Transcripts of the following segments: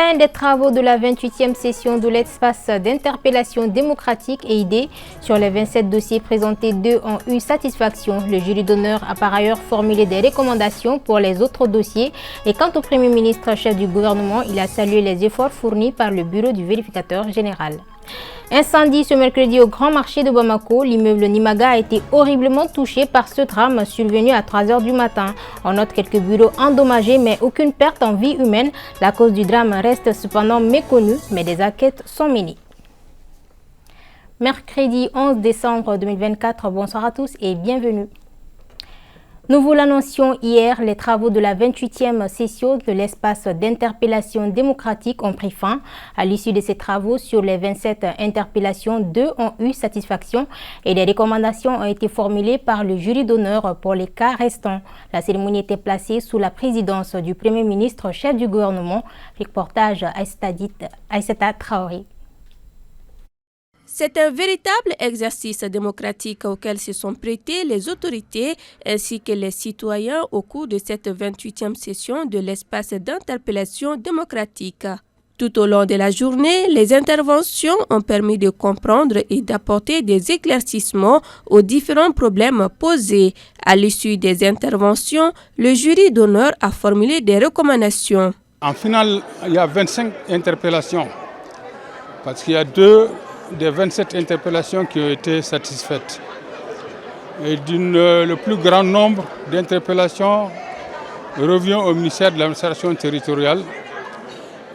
Fin des travaux de la 28e session de l'espace d'interpellation démocratique et idées. Sur les 27 dossiers présentés, 2 ont eu satisfaction. Le jury d'honneur a par ailleurs formulé des recommandations pour les autres dossiers. Et quant au Premier ministre, chef du gouvernement, il a salué les efforts fournis par le bureau du vérificateur général. Incendie ce mercredi au Grand Marché de Bamako. L'immeuble Nimaga a été horriblement touché par ce drame survenu à 3 h du matin. On note quelques bureaux endommagés mais aucune perte en vie humaine. La cause du drame reste cependant méconnue, mais des enquêtes sont menées. Mercredi 11 décembre 2024, bonsoir à tous et bienvenue. Nous vous l'annoncions hier, les travaux de la 28e session de l'espace d'interpellation démocratique ont pris fin. À l'issue de ces travaux, sur les 27 interpellations, 2 ont eu satisfaction et des recommandations ont été formulées par le jury d'honneur pour les cas restants. La cérémonie était placée sous la présidence du Premier ministre, chef du gouvernement. Reportage Aïssata Traoré. C'est un véritable exercice démocratique auquel se sont prêtés les autorités ainsi que les citoyens au cours de cette 28e session de l'espace d'interpellation démocratique. Tout au long de la journée, les interventions ont permis de comprendre et d'apporter des éclaircissements aux différents problèmes posés. À l'issue des interventions, le jury d'honneur a formulé des recommandations. En finale, il y a 25 interpellations parce qu'il y a 2 des 27 interpellations qui ont été satisfaites. Et le plus grand nombre d'interpellations revient au ministère de l'administration territoriale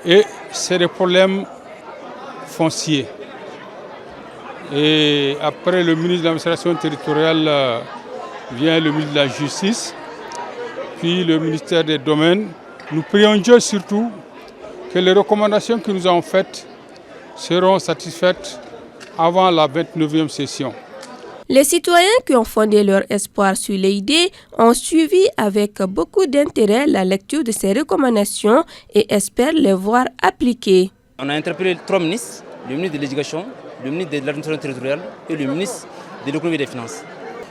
et c'est des problèmes fonciers. Et après le ministre de l'administration territoriale vient le ministre de la Justice, puis le ministère des Domaines. Nous prions Dieu surtout que les recommandations que nous avons faites seront satisfaites avant la 29e session. Les citoyens qui ont fondé leur espoir sur les idées ont suivi avec beaucoup d'intérêt la lecture de ces recommandations et espèrent les voir appliquées. On a interpellé 3 ministres, le ministre de l'Éducation, le ministre de l'Administration territoriale et le ministre de l'Économie et des Finances.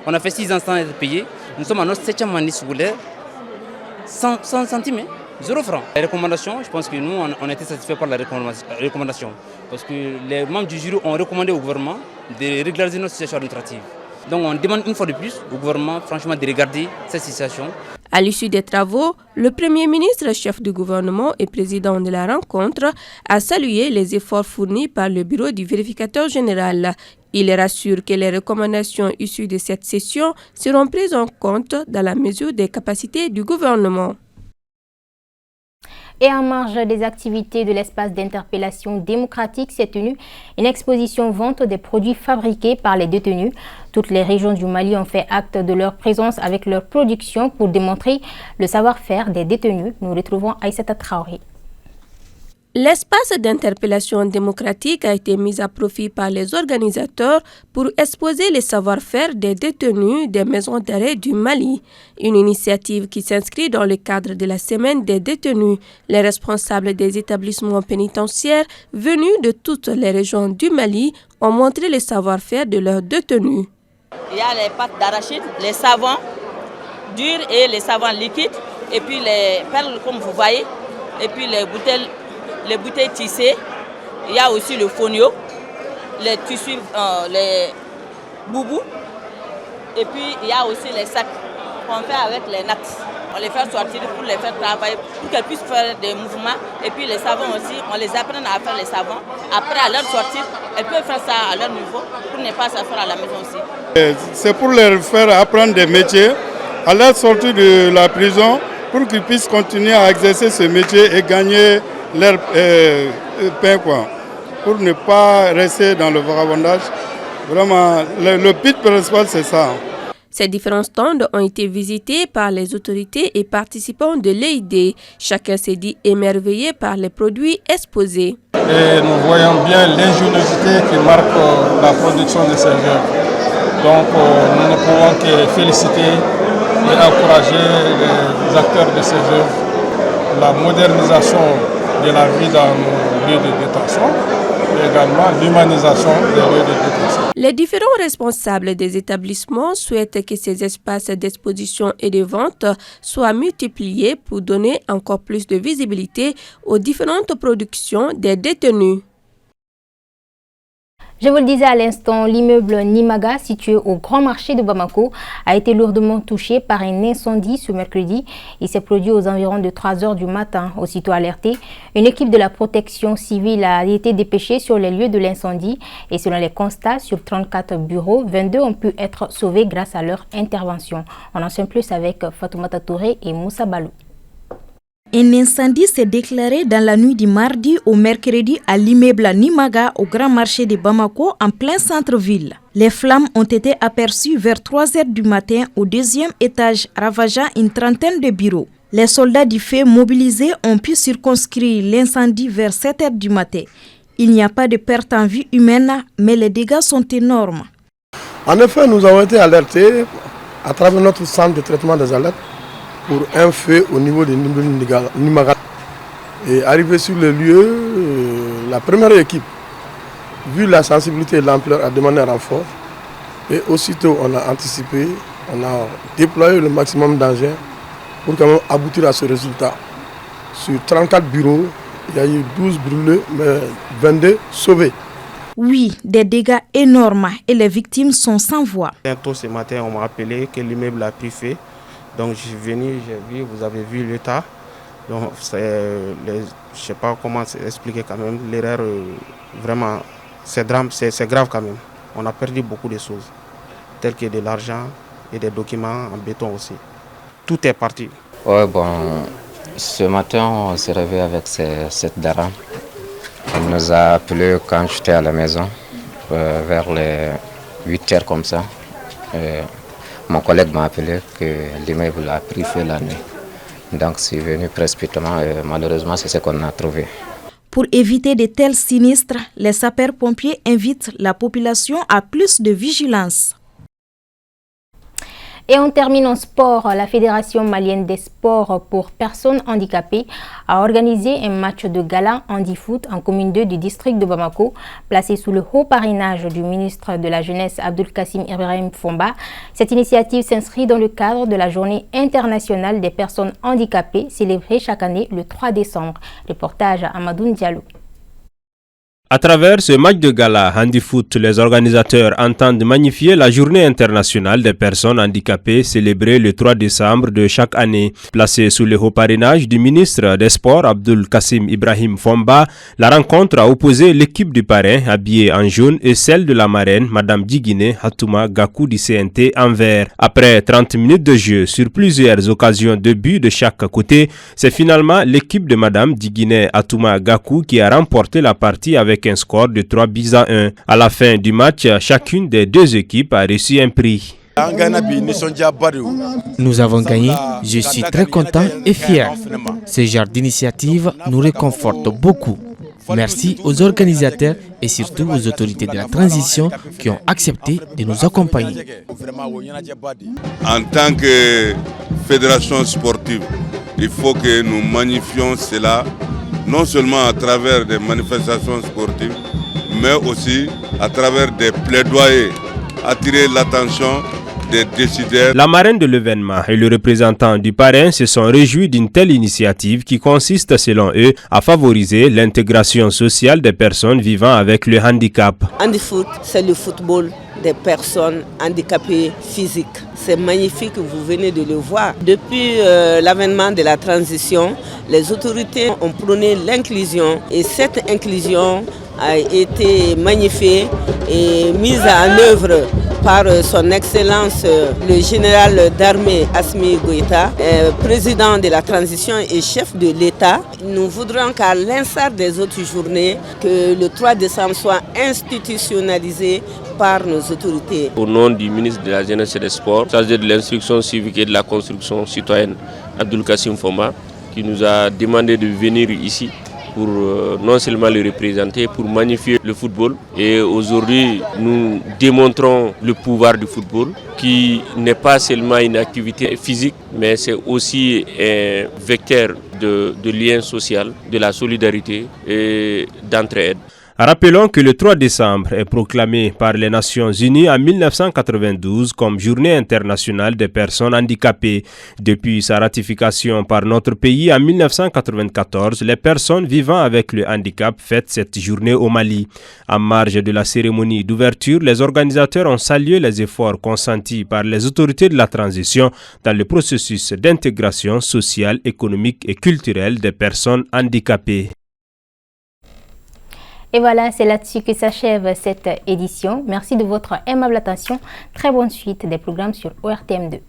On a fait 6 ans sans être payés. Nous sommes à notre 7e année scolaire, 100 centimes. 0 francs. Les recommandations, je pense que nous, on a été satisfaits par la recommandation. Parce que les membres du jury ont recommandé au gouvernement de régulariser notre situation administrative. Donc on demande une fois de plus au gouvernement, franchement, de regarder cette situation. À l'issue des travaux, le Premier ministre, chef du gouvernement et président de la rencontre, a salué les efforts fournis par le bureau du vérificateur général. Il rassure que les recommandations issues de cette session seront prises en compte dans la mesure des capacités du gouvernement. Et en marge des activités de l'espace d'interpellation démocratique s'est tenue une exposition vente des produits fabriqués par les détenus. Toutes les régions du Mali ont fait acte de leur présence avec leur production pour démontrer le savoir-faire des détenus. Nous retrouvons Aïssata Traoré. L'espace d'interpellation démocratique a été mis à profit par les organisateurs pour exposer les savoir-faire des détenus des maisons d'arrêt du Mali. Une initiative qui s'inscrit dans le cadre de la semaine des détenus. Les responsables des établissements pénitentiaires venus de toutes les régions du Mali ont montré le savoir-faire de leurs détenus. Il y a les pâtes d'arachide, les savons durs et les savons liquides, et puis les perles comme vous voyez, et puis les bouteilles tissées, il y a aussi le fonio, les tissus, les boubous, et puis il y a aussi les sacs qu'on fait avec les nattes. On les fait sortir pour les faire travailler, pour qu'elles puissent faire des mouvements. Et puis les savons aussi, on les apprend à faire les savons. Après, à leur sortie, elles peuvent faire ça à leur niveau pour ne pas s'asseoir à la maison aussi. C'est pour leur faire apprendre des métiers à leur sortie de la prison pour qu'ils puissent continuer à exercer ce métier et gagner leur pain, quoi, pour ne pas rester dans le vagabondage. Vraiment, le but principal, c'est ça. Ces différents stands ont été visités par les autorités et participants de l'EID. Chacun s'est dit émerveillé par les produits exposés. Et nous voyons bien l'ingéniosité qui marque la production de ces œuvres. Donc nous ne pouvons que féliciter et encourager les acteurs de ces œuvres. La modernisation de la vie dans nos lieux de détention et également l'humanisation des lieux de détention. Les différents responsables des établissements souhaitent que ces espaces d'exposition et de vente soient multipliés pour donner encore plus de visibilité aux différentes productions des détenus. Je vous le disais à l'instant, l'immeuble Nimaga, situé au Grand Marché de Bamako, a été lourdement touché par un incendie ce mercredi. Il s'est produit aux environs de 3 heures du matin. Aussitôt alertée, une équipe de la protection civile a été dépêchée sur les lieux de l'incendie. Et selon les constats, sur 34 bureaux, 22 ont pu être sauvés grâce à leur intervention. On en sait plus avec Fatoumata Touré et Moussa Balou. Un incendie s'est déclaré dans la nuit du mardi au mercredi à l'immeuble Nimaga au Grand Marché de Bamako en plein centre-ville. Les flammes ont été aperçues vers 3 heures du matin au 2e étage, ravageant une trentaine de bureaux. Les soldats du feu mobilisés ont pu circonscrire l'incendie vers 7 heures du matin. Il n'y a pas de perte en vie humaine, mais les dégâts sont énormes. En effet, nous avons été alertés à travers notre centre de traitement des alertes pour un feu au niveau de Nimaga. Et arrivé sur le lieu, la première équipe, vu la sensibilité et l'ampleur, a demandé un renfort. Et aussitôt, on a anticipé, on a déployé le maximum d'engins pour quand même aboutir à ce résultat. Sur 34 bureaux, il y a eu 12 brûlés, mais 22 sauvés. Oui, des dégâts énormes et les victimes sont sans voix. Bientôt ce matin, on m'a appelé que l'immeuble a pris feu. Donc je suis venu, j'ai vu, vous avez vu l'état. Donc je ne sais pas comment expliquer quand même. L'erreur, vraiment, c'est grave quand même. On a perdu beaucoup de choses, telles que de l'argent et des documents en béton aussi. Tout est parti. Ouais, bon, ce matin, on s'est réveillé avec cette dara. Elle nous a appelé quand j'étais à la maison, vers les 8 heures comme ça. Mon collègue m'a appelé que l'immeuble a pris feu la nuit. Donc, je suis venu précipitamment et malheureusement, c'est ce qu'on a trouvé. Pour éviter de tels sinistres, les sapeurs-pompiers invitent la population à plus de vigilance. Et on termine en sport. La Fédération malienne des sports pour personnes handicapées a organisé un match de gala handi-foot en commune 2 du district de Bamako, placé sous le haut parrainage du ministre de la Jeunesse Abdul Kassim Ibrahim Fomba. Cette initiative s'inscrit dans le cadre de la Journée internationale des personnes handicapées, célébrée chaque année le 3 décembre. Reportage à Amadoun Diallo. À travers ce match de gala handi-foot, les organisateurs entendent magnifier la Journée internationale des personnes handicapées célébrée le 3 décembre de chaque année. Placée sous le haut parrainage du ministre des Sports Abdul Kassim Ibrahim Fomba, la rencontre a opposé l'équipe du parrain habillée en jaune et celle de la marraine Madame Djigine Hatouma Gakou du CNT en vert. Après 30 minutes de jeu sur plusieurs occasions de but de chaque côté, c'est finalement l'équipe de Madame Djigine Hatouma Gakou qui a remporté la partie avec un score de 3-1. À la fin du match, chacune des deux équipes a reçu un prix. Nous avons gagné, je suis très content et fier. Ce genre d'initiative nous réconforte beaucoup. Merci aux organisateurs et surtout aux autorités de la transition qui ont accepté de nous accompagner. En tant que fédération sportive, il faut que nous magnifions cela, non seulement à travers des manifestations sportives, mais aussi à travers des plaidoyers, attirer l'attention des décideurs. La marraine de l'événement et le représentant du parrain se sont réjouis d'une telle initiative qui consiste, selon eux, à favoriser l'intégration sociale des personnes vivant avec le handicap. Handi-foot, c'est le football des personnes handicapées physiques. C'est magnifique, vous venez de le voir. Depuis l'avènement de la transition, les autorités ont prôné l'inclusion et cette inclusion a été magnifiée et mise en œuvre par son Excellence le général d'armée Assimi Goïta, président de la transition et chef de l'État. Nous voudrions qu'à l'instar des autres journées, que le 3 décembre soit institutionnalisé par nos autorités. Au nom du ministre de la Jeunesse et des Sports, chargé de l'instruction civique et de la construction citoyenne, Abdul Kassim Fomba, qui nous a demandé de venir ici pour non seulement le représenter, pour magnifier le football. Et aujourd'hui, nous démontrons le pouvoir du football, qui n'est pas seulement une activité physique, mais c'est aussi un vecteur de lien social, de la solidarité et d'entraide. Rappelons que le 3 décembre est proclamé par les Nations Unies en 1992 comme Journée internationale des personnes handicapées. Depuis sa ratification par notre pays en 1994, les personnes vivant avec le handicap fêtent cette journée au Mali. En marge de la cérémonie d'ouverture, les organisateurs ont salué les efforts consentis par les autorités de la transition dans le processus d'intégration sociale, économique et culturelle des personnes handicapées. Et voilà, c'est là-dessus que s'achève cette édition. Merci de votre aimable attention. Très bonne suite des programmes sur ORTM2.